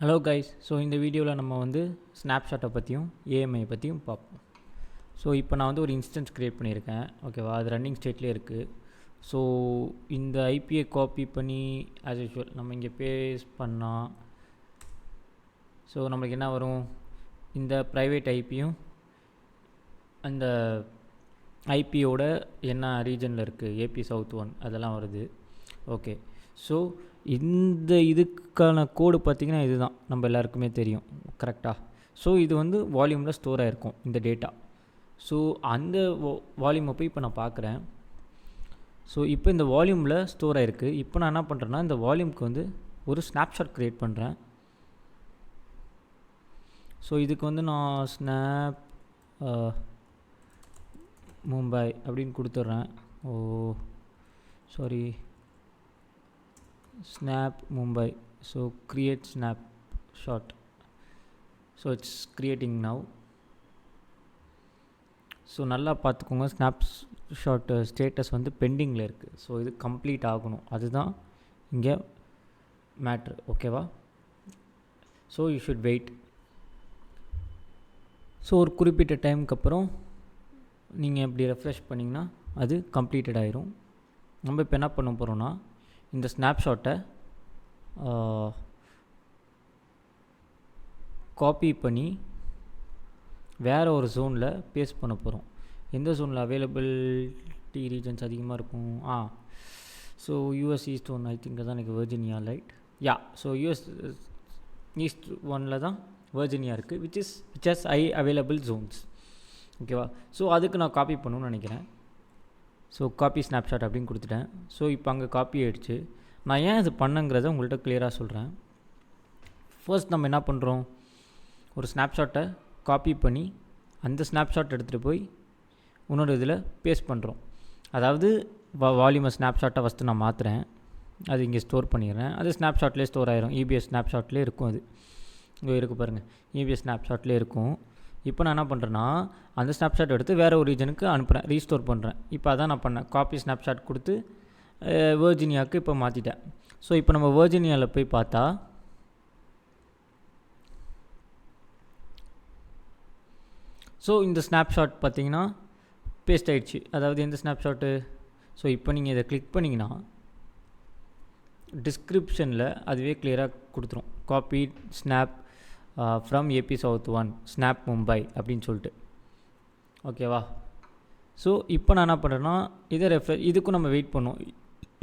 Hello guys. So இந்த வீடியோவில் நம்ம வந்து ஸ்னாப்ஷாட்டை பற்றியும் ஏஎம்ஐ பற்றியும் பார்ப்போம். ஸோ இப்போ நான் வந்து ஒரு இன்ஸ்டன்ஸ் க்ரியேட் பண்ணியிருக்கேன், ஓகேவா? அது ரன்னிங் ஸ்டேட்லேயே இருக்குது. ஸோ இந்த ஐபியை காப்பி பண்ணி ஆஸ் யூஷுவல் நம்ம இங்கே பேஸ்ட் பண்ணால் ஸோ நம்மளுக்கு என்ன வரும்? இந்த ப்ரைவேட் ஐபியும் அந்த ஐபியோட என்ன ரீஜனில் இருக்குது, ஏபி சவுத் 1 அதெல்லாம் வருது. ஓகே, ஸோ இந்த இதுக்கான கோடு பார்த்திங்கன்னா இதுதான், நம்ம எல்லாருக்குமே தெரியும், கரெக்டாக? ஸோ இது வந்து வால்யூமில் ஸ்டோர் ஆகிருக்கும் இந்த டேட்டா. ஸோ அந்த வால்யூமை போய் இப்போ நான் பார்க்குறேன். ஸோ இப்போ இந்த வால்யூமில் ஸ்டோர் ஆகிருக்கு. இப்போ நான் என்ன பண்ணுறேன்னா இந்த வால்யூமுக்கு வந்து ஒரு ஸ்னாப்ஷாட் க்ரியேட் பண்ணுறேன். ஸோ இதுக்கு வந்து நான் ஸ்னாப் மும்பை அப்படின்னு கொடுத்துட்றேன். Sorry, snap Mumbai. So create snapshot. So it's creating now. So நல்லா பார்த்துக்கோங்க, ஸ்னாப்ஷாட் ஸ்டேட்டஸ் வந்து பெண்டிங்கில் இருக்குது. ஸோ இது கம்ப்ளீட் ஆகணும், அதுதான் இங்கே மேட்ரு, ஓகேவா? So you should wait. So ஒரு குறிப்பிட்ட டைமுக்கு அப்புறம் நீங்கள் எப்படி ரெஃப்ரெஷ் பண்ணிங்கன்னா அது கம்ப்ளீட்டட் ஆயிரும். நம்ம இப்போ என்ன பண்ண போகிறோன்னா இந்த ஸ்னாப்ஷாட்டை காப்பி பண்ணி வேறு ஒரு ஜோனில் பேஸ்ட் பண்ண போகிறோம். எந்த ஜோனில் அவைலபிலிட்டி ரீஜன்ஸ் அதிகமாக இருக்கும்? So US east 1 I think தான் எனக்கு Virginia, right? Yeah, so US east 1 தான் வெர்ஜினியா இருக்குது, which has I available zones, ஓகேவா? ஸோ அதுக்கு நான் காப்பி பண்ணணும்னு நினைக்கிறேன். ஸோ காப்பி ஸ்னாப்ஷாட் அப்படின்னு கொடுத்துட்டேன். ஸோ இப்போ அங்கே காப்பி ஆகிடுச்சு. நான் ஏன் இது பண்ணங்கிறத உங்கள்கிட்ட கிளியராக சொல்கிறேன். ஃபர்ஸ்ட் நம்ம என்ன பண்ணுறோம், ஒரு ஸ்னாப்ஷாட்டை காப்பி பண்ணி அந்த ஸ்னாப்ஷாட் எடுத்துகிட்டு போய் இன்னொரு இதில் பேஸ்ட் பண்ணுறோம். அதாவது வால்யூமை ஸ்னாப்ஷாட்டை ஃபஸ்ட்டு நான் மாற்றுறேன், அது இங்கே ஸ்டோர் பண்ணிடுறேன். அது ஸ்னாப்ஷாட்லேயே ஸ்டோர் ஆகிரும், இபிஎஸ் ஸ்னாப்ஷாட்லேயே இருக்கும். அது இங்கே இருக்குது பாருங்கள், இபிஎஸ் ஸ்னாப்ஷாட்லேயே இருக்கும். இப்போ நான் என்ன பண்ணுறேன்னா அந்த ஸ்னாப்ஷாட் எடுத்து வேறு ஒரு ரீஜனுக்கு அனுப்புகிறேன், ரீஸ்டோர் பண்ணுறேன். இப்போ அதான் நான் பண்ணேன், காப்பி ஸ்னாப்ஷாட் கொடுத்து வெர்ஜினியாவுக்கு இப்போ மாற்றிட்டேன். ஸோ இப்போ நம்ம வெர்ஜினியாவில் போய் பார்த்தா ஸோ இந்த ஸ்னாப்ஷாட் பார்த்திங்கன்னா பேஸ்ட் ஆகிடுச்சு. அதாவது எந்த ஸ்னாப்ஷாட்டு? ஸோ இப்போ நீங்கள் இதை கிளிக் பண்ணிங்கன்னா டிஸ்கிரிப்ஷனில் அதுவே கிளியராக கொடுத்துரும், copy snap from AP south 1 snap Mumbai அப்படின்னு சொல்லிட்டு, ஓகேவா? ஸோ இப்போ நான் என்ன பண்ணுறேன்னா இதை இதுக்கும் நம்ம வெயிட் பண்ணோம்.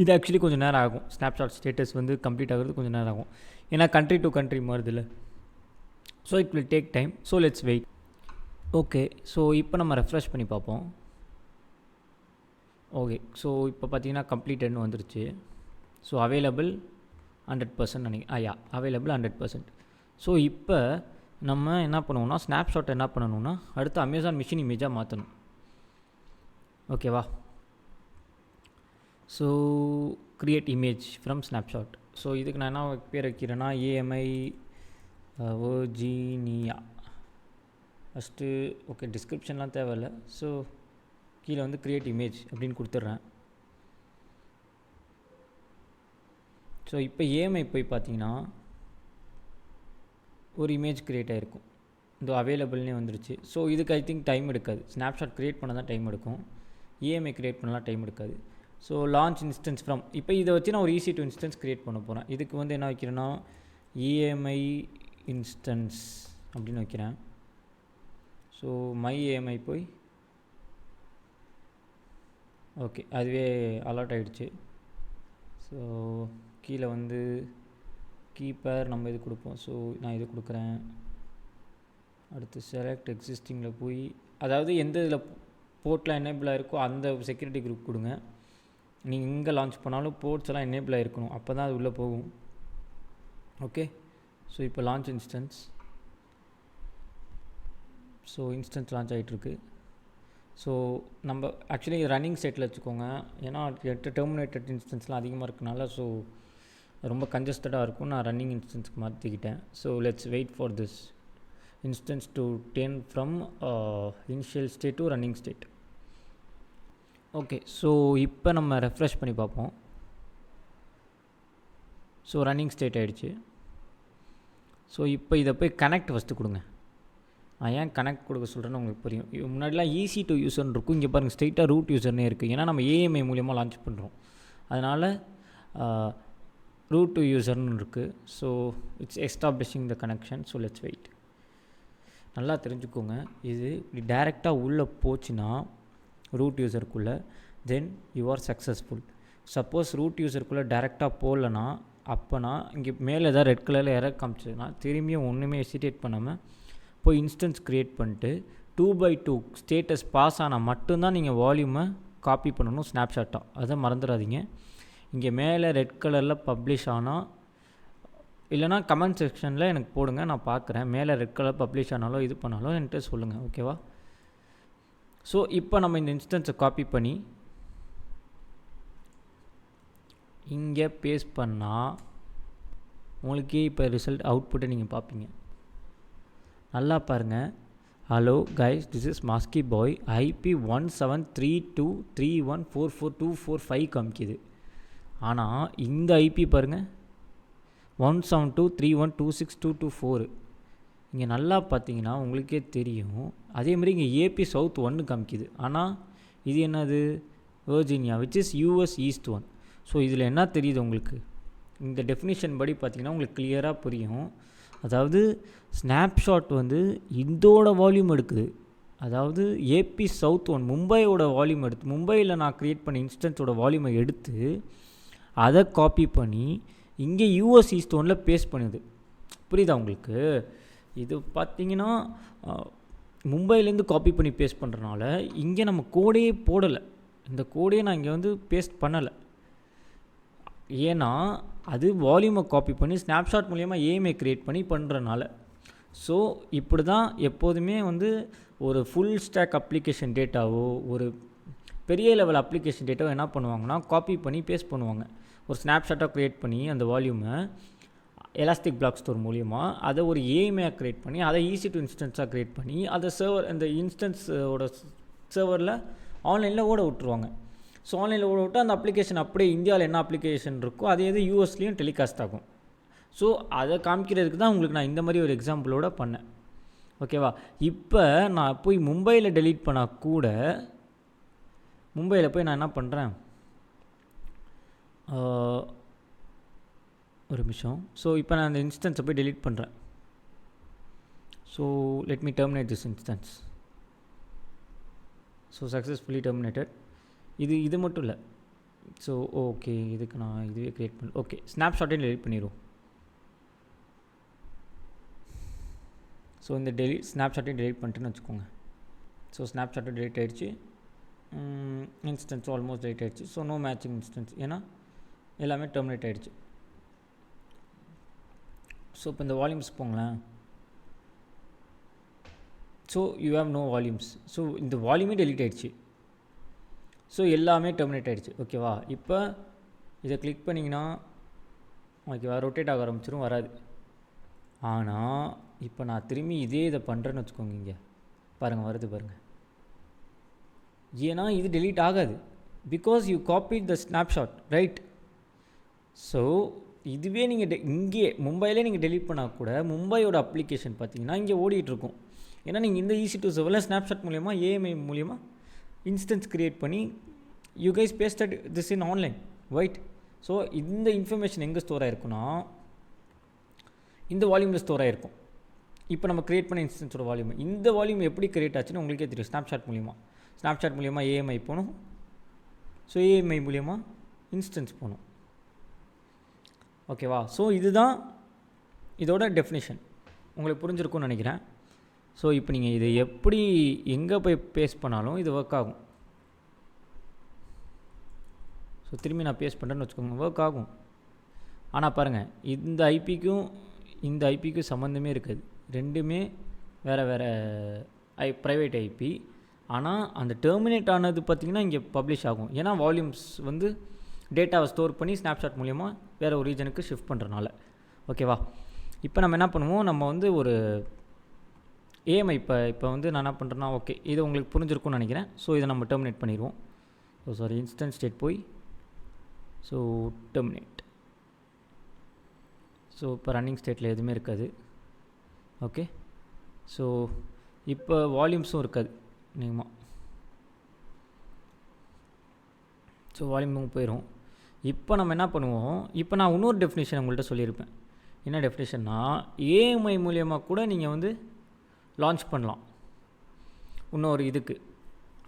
இது ஆக்சுவலி கொஞ்சம் நேரம் ஆகும், ஸ்னாப்ஷாட் ஸ்டேட்டஸ் வந்து கம்ப்ளீட் ஆகிறது கொஞ்சம் நேரம் ஆகும், ஏன்னா கண்ட்ரி டு கண்ட்ரி மாறுது இல்லை. So it will take time. So let's wait. Okay, so இப்போ நம்ம ரெஃப்ரெஷ் பண்ணி பார்ப்போம். ஓகே, ஸோ இப்போ பார்த்தீங்கன்னா கம்ப்ளீட்டட்னு வந்துருச்சு. ஸோ அவைலபிள் 100% நினைக்கிறேன். அவைலபிள் 100%. ஸோ இப்போ நம்ம என்ன பண்ணுவோம்னா ஸ்னாப்ஷாட்டை என்ன பண்ணணும்னா அடுத்து அமேசான் மிஷின் இமேஜாக மாற்றணும், ஓகேவா? So create image from snapshot. So இதுக்கு நான் என்ன பேர் வைக்கிறேன்னா ஏஎம்ஐ வெர்ஜினியா ஃபஸ்ட்டு. ஓகே, டிஸ்கிரிப்ஷன்லாம் தேவையில்லை. ஸோ கீழே வந்து க்ரியேட் இமேஜ் அப்படின்னு கொடுத்துட்றேன். ஸோ இப்போ ஏஎம்ஐ போய் பார்த்தீங்கன்னா ஒரு இமேஜ் க்ரியேட் ஆகிருக்கும், இந்த அவைலபிள்னே வந்துருச்சு. ஸோ இதுக்கு ஐ திங்க் டைம் எடுக்காது, ஸ்னாப்ஷாட் க்ரியேட் பண்ண தான் டைம் எடுக்கும், ஏஎம்ஐ க்ரியேட் பண்ணலாம் டைம் எடுக்காது. ஸோ லான்ச் இன்ஸ்டன்ஸ் ஃப்ரம், இப்போ இதை வச்சு நான் ஒரு EC2 இன்ஸ்டன்ஸ் க்ரியேட் பண்ண போகிறேன். இதுக்கு வந்து என்ன வைக்கிறேன்னா EMI இன்ஸ்டன்ஸ் அப்படின்னு வைக்கிறேன். ஸோ மை ஏஎம்ஐ போய் ஓகே அதுவே அலர்ட் ஆகிடுச்சு. ஸோ கீழே வந்து கீப்பர் நம்ம இது கொடுப்போம். ஸோ நான் இது கொடுக்குறேன். அடுத்து செலக்ட் எக்ஸிஸ்டிங்கில் போய் அதாவது எந்த இதில் போர்ட்டில் எனேபிள் ஆகிருக்கோ அந்த செக்யூரிட்டி குரூப் கொடுங்க. நீங்கள் எங்கே லான்ச் பண்ணாலும் போர்ட்ஸ் எல்லாம் எனேபிள் ஆகிருக்கணும், அப்போ தான் அது உள்ளே போகும். ஓகே, ஸோ இப்போ launch instance. So instance launch ஆகிட்டுருக்கு. ஸோ நம்ம ஆக்சுவலி ரன்னிங் ஸ்டேட்டில் வச்சுக்கோங்க, ஏன்னா 8 டெர்மினேட்டட் இன்ஸ்டன்ஸ்லாம் அதிகமாக இருக்கனால ஸோ ரொம்ப கன்ஜஸ்டடாக இருக்கும். நான் ரன்னிங் இன்ஸ்டன்ஸ்க்கு மாற்றிக்கிட்டேன். So let's wait for this instance to turn from initial state to running state. Okay, so இப்போ நம்ம ரெஃப்ரெஷ் பண்ணி பார்ப்போம். ஸோ ரன்னிங் ஸ்டேட் ஆகிடுச்சு. ஸோ இப்போ இதை போய் கனெக்ட் ஃபஸ்ட்டு கொடுங்க. நான் ஏன் கனெக்ட் கொடுக்க சொல்கிறேன்னு உங்களுக்கு புரியும். முன்னாடிலாம் EC2 யூசர்னு இருக்கும், இங்கே பாருங்கள் ஸ்ட்ரெயிட்டாக ரூட் யூசர்னே இருக்குது. ஏன்னா நம்ம AMI மூலியமாக லான்ச் பண்ணுறோம், அதனால் root to யூசர்னு இருக்குது. So it's establishing the connection. So let's wait. நல்லா தெரிஞ்சுக்கோங்க, இது இப்படி டைரெக்டாக உள்ளே போச்சுன்னா ரூட் யூசருக்குள்ளே, then you are successful. Suppose root யூசருக்குள்ளே டைரெக்டாக போகலன்னா, அப்போனா இங்கே மேலே ஏதாவது ரெட் கலரில் எரர் காமிச்சதுன்னா திரும்பியும் ஒன்றுமே ஹெசிடேட் பண்ணாமல் போய் இன்ஸ்டன்ஸ் க்ரியேட் பண்ணிட்டு 2x2 ஸ்டேட்டஸ் பாஸ் ஆனால் மட்டும்தான் நீங்கள் வால்யூமை காப்பி பண்ணணும் ஸ்னாப்ஷாட்டாக. அதை மறந்துடாதீங்க. இங்கே மேலே ரெட் கலரில் பப்ளிஷ் ஆனால், இல்லைனா கமெண்ட் செக்ஷனில் எனக்கு போடுங்க, நான் பார்க்குறேன். மேலே ரெட் கலர் பப்ளிஷ் ஆனாலோ இது பண்ணாலும் என்கிட்ட சொல்லுங்கள், ஓகேவா? ஸோ இப்போ நம்ம இந்த இன்ஸ்டன்ஸை காப்பி பண்ணி இங்கே பேஸ்ட் பண்ணால் உங்களுக்கே இப்போ ரிசல்ட் அவுட்புட்டை நீங்கள் பார்ப்பீங்க. நல்லா பாருங்கள். Hello guys, this is Maski boy. IP 173231442425 காமிக்குது. ஆனால் இந்த IP பாருங்கள் 17231262224. இங்கே நல்லா பார்த்தீங்கன்னா உங்களுக்கே தெரியும். அதேமாதிரி இங்கே AP South 1 காமிக்குது. ஆனால் இது என்னது? Virginia, which is US East 1. So இதில் என்ன தெரியுது உங்களுக்கு? இந்த டெஃபினிஷன் படி பார்த்தீங்கன்னா உங்களுக்கு கிளியராக புரியும். அதாவது ஸ்னாப்ஷாட் வந்து இதோட வால்யூம் எடுக்குது. அதாவது AP South 1 மும்பையோட வால்யூம் எடுத்து, மும்பையில் நான் க்ரியேட் பண்ண இன்ஸ்டன்ஸோட வால்யூமை எடுத்து அதை காப்பி பண்ணி இங்கே US East 1ல் பேஸ்ட் பண்ணுது. புரியுதா உங்களுக்கு? இது பார்த்தீங்கன்னா மும்பையிலேருந்து காப்பி பண்ணி பேஸ்ட் பண்ணுறனால இங்கே நம்ம கோடையே போடலை. இந்த கோடையை நான் இங்கே வந்து பேஸ்ட் பண்ணலை. ஏன்னா அது வால்யூமை காப்பி பண்ணி ஸ்னாப்ஷாட் மூலிமா AMI க்ரியேட் பண்ணி பண்ணுறனால. ஸோ இப்படி தான் எப்போதுமே வந்து ஒரு ஃபுல் ஸ்டாக் அப்ளிகேஷன் டேட்டாவோ ஒரு பெரிய லெவல் அப்ளிகேஷன் டேட்டாவோ என்ன பண்ணுவாங்கன்னா காப்பி பண்ணி பேஸ்ட் பண்ணுவாங்க. ஒரு ஸ்னாப்ஷாட்டாக க்ரியேட் பண்ணி அந்த வால்யூமை எலாஸ்டிக் பிளாக் ஸ்டோர் மூலியமாக அதை ஒரு AMI க்ரியேட் பண்ணி அதை EC2 இன்ஸ்டன்ஸாக க்ரியேட் பண்ணி அதை சர்வர், அந்த இன்ஸ்டன்ஸோட சர்வரில் ஆன்லைனில் ஓட விட்டுருவாங்க. ஸோ ஆன்லைனில் ஓட விட்டு அந்த அப்ளிகேஷன் அப்படியே இந்தியாவில் என்ன அப்ளிகேஷன் இருக்கோ அதே இது USலேயும் டெலிகாஸ்ட் ஆகும். ஸோ அதை காமிக்கிறதுக்கு தான் உங்களுக்கு நான் இந்த மாதிரி ஒரு எக்ஸாம்பிளோட பண்ணேன், ஓகேவா? இப்போ நான் போய் மும்பையில் டெலீட் பண்ணால் கூட, மும்பையில் போய் நான் என்ன பண்ணுறேன், ஒரு நிமிஷம். ஸோ இப்போ நான் அந்த இன்ஸ்டன்ஸை போய் டெலீட் பண்ணுறேன். So let me terminate this instance. So successfully terminated. இது மட்டும் இல்லை. ஸோ ஓகே, இதுக்கு நான் இதுவே க்ரியேட் பண்ண. ஓகே, ஸ்னாப்ஷாட்டையும் டெலீட் பண்ணிடுவோம். ஸோ இந்த ஸ்னாப்ஷாட்டையும் டெலீட் பண்ணிட்டுன்னு வச்சுக்கோங்க. ஸோ ஸ்னாப்ஷாட்டும் டெலீட் ஆகிடுச்சு, இன்ஸ்டன்ஸ் ஆல்மோஸ்ட் டெலீட் ஆகிடுச்சு. ஸோ நோ மேட்சிங் இன்ஸ்டன்ஸ், ஏன்னா எல்லாமே டெர்மினேட் ஆகிடுச்சு. ஸோ இப்போ இந்த வால்யூம்ஸ் போங்களேன். So you have no volumes. So இந்த வால்யூமே டெலீட் ஆகிடுச்சு. ஸோ எல்லாமே டெர்மினேட் ஆகிடுச்சு, ஓகேவா? இப்போ இதை கிளிக் பண்ணிங்கன்னா ஓகேவா ரொட்டேட் ஆக ஆரம்பிச்சிடும், வராது. ஆனால் இப்போ நான் திரும்பி இதை பண்ணுறேன்னு வச்சுக்கோங்க. இங்கே பாருங்கள், வருது பாருங்கள். ஏன்னா இது டெலீட் ஆகாது, because you copied the snapshot, right? So இதுவே நீங்கள் இங்கே மும்பையிலே நீங்கள் டெலீட் பண்ணால் கூட மும்பையோட அப்ளிகேஷன் பார்த்தீங்கன்னா இங்கே ஓடிட்டுருக்கும். ஏன்னா நீங்கள் இந்த EC2 சர்வரில் ஸ்னாப்ஷாட் மூலயமா AMI மூலயமா இன்ஸ்டன்ஸ் க்ரியேட் பண்ணி you guys pasted this in online, right? So இந்த இன்ஃபர்மேஷன் எங்கே ஸ்டோர் ஆகிருக்குன்னா இந்த வால்யூமில் ஸ்டோர் ஆகிருக்கும். இப்போ நம்ம க்ரியேட் பண்ண இன்ஸ்டன்ஸோட வால்யூம், இந்த வால்யூம் எப்படி க்ரியேட் ஆச்சுன்னு உங்களுக்கே தெரியும். ஸ்னாப்ஷாட் மூலிமா AMI போகணும். ஸோ AMI மூலிமா இன்ஸ்டன்ஸ் போகணும், ஓகேவா? ஸோ இதுதான் இதோட டெஃபினிஷன். உங்களுக்கு புரிஞ்சிருக்கும்னு நினைக்கிறேன். ஸோ இப்போ நீங்கள் இதை எப்படி எங்கே போய் பேஸ்ட் பண்ணாலும் இது ஒர்க் ஆகும். ஸோ திரும்பி நான் பேஸ்ட் பண்ணுறேன்னு வச்சுக்கோங்க, ஒர்க் ஆகும். ஆனால் பாருங்கள், இந்த ஐபிக்கும் சம்மந்தமே இருக்காது. ரெண்டுமே வேறு ப்ரைவேட் IP. ஆனால் அந்த டெர்மினேட் ஆனது பார்த்திங்கன்னா இங்கே பப்ளிஷ் ஆகும். ஏன்னா வால்யூம்ஸ் வந்து டேட்டாவை ஸ்டோர் பண்ணி ஸ்னாப்ஷாட் மூலிமா வேறு ஒரு ரீஜனுக்கு ஷிஃப்ட் பண்ணுறனால, ஓகேவா? இப்போ நம்ம என்ன பண்ணுவோம், நம்ம வந்து ஒரு AMI இப்போ வந்து நான் என்ன பண்ணுறேன்னா, ஓகே இது உங்களுக்கு புரிஞ்சிருக்கும்னு நினைக்கிறேன். ஸோ இதை நம்ம டெர்மினேட் பண்ணிடுவோம். ஸோ சாரி, இன்ஸ்டன்ஸ் ஸ்டேட் போய் ஸோ டெர்மினேட். ஸோ இப்போ ரன்னிங் ஸ்டேட்டில் எதுவுமே இருக்காது. ஓகே. ஸோ இப்போ வால்யூம்ஸும் இருக்காது நீங்கள். ஸோ வால்யூமும் போயிடும். இப்போ நம்ம என்ன பண்ணுவோம், இப்போ நான் இன்னொரு டெஃபினேஷன் உங்கள்கிட்ட சொல்லியிருப்பேன். என்ன டெஃபினேஷன்னா, ஏஎம்ஐ மூலியமாக கூட நீங்கள் வந்து லான்ச் பண்ணலாம் இன்னொரு இதுக்கு.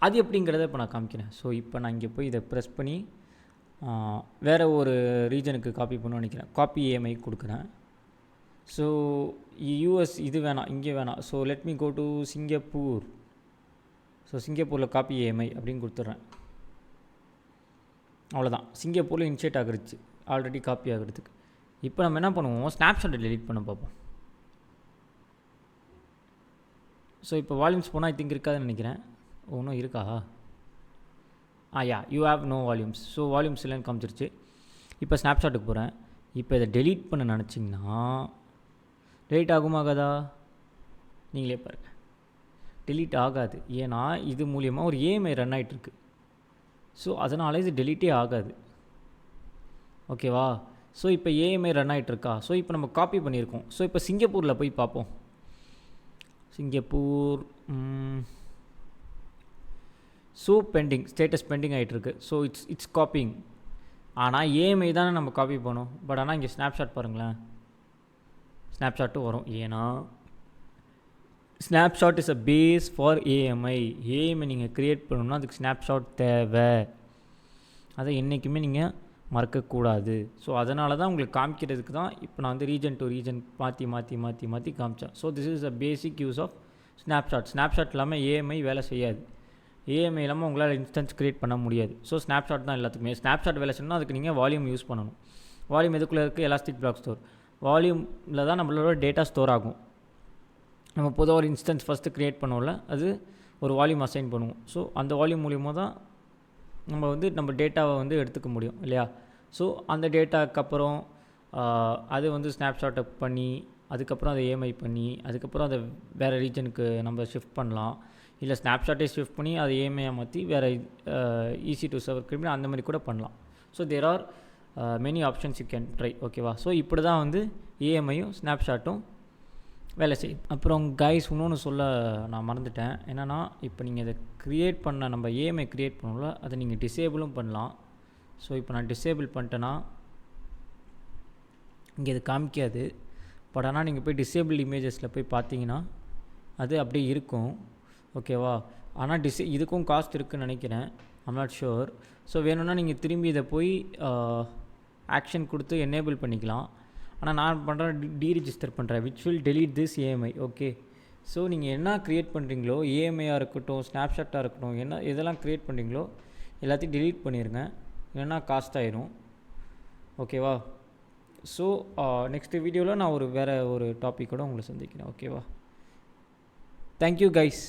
அது எப்படிங்கிறத இப்போ நான் காமிக்கிறேன். ஸோ இப்போ நான் இங்கே போய் இதை ப்ரெஸ் பண்ணி வேறு ஒரு ரீஜனுக்கு காப்பி பண்ணணும்னு நினைக்கிறேன். காப்பி ஏஎம்ஐ கொடுக்குறேன். ஸோ யூஎஸ் இது வேணாம், இங்கே வேணாம். So let me go to Singapore. So சிங்கப்பூரில் காப்பி ஏஎம்ஐ அப்படின்னு கொடுத்துட்றேன். அவ்வளோதான், சிங்கப்பூரில் இனிஷியேட் ஆகிருச்சு ஆல்ரெடி காப்பி ஆகிறதுக்கு. இப்போ நம்ம என்ன பண்ணுவோம், ஸ்னாப்ஷாட்டை டெலீட் பண்ண பார்ப்போம். ஸோ இப்போ வால்யூம்ஸ் போனால் ஐ திங்க் இருக்காதுன்னு நினைக்கிறேன். ஒன்றும் இருக்கா? Yeah, you have no volumes. So volumes இல்லைன்னு காமிச்சிருச்சு. இப்போ ஸ்னாப்ஷாட்டுக்கு போகிறேன். இப்போ இதை டெலீட் பண்ண நினச்சிங்கன்னா டெலீட் ஆகுமாகாதா? நீங்களே பாருங்கள், டெலீட் ஆகாது. ஏன்னா இது மூலியமாக ஒரு ஏஎம்ஐ ரன் ஆகிட்டுருக்கு. ஸோ அதனால் இது டெலீட்டே ஆகாது. ஓகேவா? ஸோ இப்போ ஏஎம்ஐ ரன் ஆகிட்டுருக்கா? ஸோ இப்போ நம்ம காப்பி பண்ணியிருக்கோம். ஸோ இப்போ சிங்கப்பூரில் போய் பார்ப்போம். Singapore so pending, status pending ஆகிட்டுருக்கு. So it's copying. ஆனால் ஏஎம்ஐ தானே நம்ம காப்பி பண்ணோம். பட் ஆனால் இங்கே ஸ்னாப்ஷாட் பாருங்களேன், ஸ்னாப்ஷாட்டும் வரும். ஏன்னா snapshot is a base for AMI. AMI நீங்கள் க்ரியேட் பண்ணணும்னா அதுக்கு ஸ்னாப்ஷாட் தேவை. அதை என்றைக்குமே நீங்கள் மறக்கக்கூடாது. ஸோ அதனால தான் உங்களுக்கு காமிக்கிறதுக்கு தான் இப்போ நான் வந்து ரீஜன் டு ரீஜன் மாற்றி காமிச்சேன். So this is a basic use of snapshot. Snapshot இல்லாமல் ஏஎம்ஐ வேலை செய்யாது. ஏஎம்ஐ இல்லாமல் உங்களால் இன்ஸ்டன்ஸ் க்ரியேட் பண்ண முடியாது. ஸோ ஸ்னாப்ஷாட் தான் எல்லாத்துக்குமே. ஸ்னாப்ஷாட் வேலை செய்யணும்னா அதுக்கு நீங்கள் வால்யூம் யூஸ் பண்ணணும். வால்யூம் எதுக்குள்ளே இருக்குது? Elastic black store. வால்யூமில் தான் நம்மளோட டேட்டா ஸ்டோர் ஆகும். நம்ம பொதுவாக ஒரு இன்ஸ்டன்ஸ் ஃபஸ்ட்டு க்ரியேட் பண்ணுவோம்ல, அது ஒரு வால்யூம் அசைன் பண்ணுவோம். ஸோ அந்த வால்யூம் மூலியமாக தான் நம்ம வந்து நம்ம டேட்டாவை வந்து எடுத்துக்க முடியும் இல்லையா? ஸோ அந்த டேட்டாவுக்கு அப்புறம் அது வந்து ஸ்னாப்ஷாட்டை பண்ணி, அதுக்கப்புறம் அதை ஏஎம்ஐ பண்ணி, அதுக்கப்புறம் அதை வேறு ரீஜனுக்கு நம்ம ஷிஃப்ட் பண்ணலாம். இல்லை ஸ்னாப்ஷாட்டே ஷிஃப்ட் பண்ணி அதை ஏஎம்ஐயாக மாற்றி வேறு EC2 சர்வர் கிரியேட் பண்ணி அந்த மாதிரி கூட பண்ணலாம். So there are many options you can try. ஓகேவா? ஸோ இப்படி தான் வந்து ஏஎம்ஐயும் ஸ்னாப்ஷாட்டும் வேலை செய்யும். அப்புறம் கைஸ் இன்னொன்று சொல்ல நான் மறந்துட்டேன். என்னென்னா, இப்போ நீங்கள் இதை க்ரியேட் பண்ண நம்ம ஏஎம்ஐ க்ரியேட் பண்ணல, அதை நீங்கள் டிசேபிளும் பண்ணலாம். ஸோ இப்போ நான் டிசேபிள் பண்ணிட்டேன்னா இங்கே இது காமிக்காது. பட் ஆனால் நீங்கள் போய் டிசேபிள் இமேஜஸில் போய் பார்த்தீங்கன்னா அது அப்படியே இருக்கும். ஓகேவா? ஆனால் இதுக்கும் காஸ்ட் இருக்குதுன்னு நினைக்கிறேன். I'm not sure. ஸோ வேணும்னா நீங்கள் திரும்பி இதை போய் ஆக்ஷன் கொடுத்து எனேபிள் பண்ணிக்கலாம். ஆனால் நான் பண்ணுறேன், டீரிஜிஸ்டர் பண்ணுறேன், which will delete this AMI. Okay. So நீங்கள் என்ன க்ரியேட் பண்ணுறீங்களோ, ஏஎம்ஐயாக இருக்கட்டும், ஸ்னாப்ஷாட்டாக இருக்கட்டும், என்ன இதெல்லாம் க்ரியேட் பண்ணுறீங்களோ எல்லாத்தையும் டெலீட் பண்ணிடுங்க. இல்லைன்னா காஸ்ட் ஆயிரும். ஓகேவா? ஸோ நெக்ஸ்ட்டு வீடியோவில் நான் வேறு ஒரு டாப்பிக்கோடு உங்களை சந்திக்கிறேன். ஓகேவா? Thank you guys.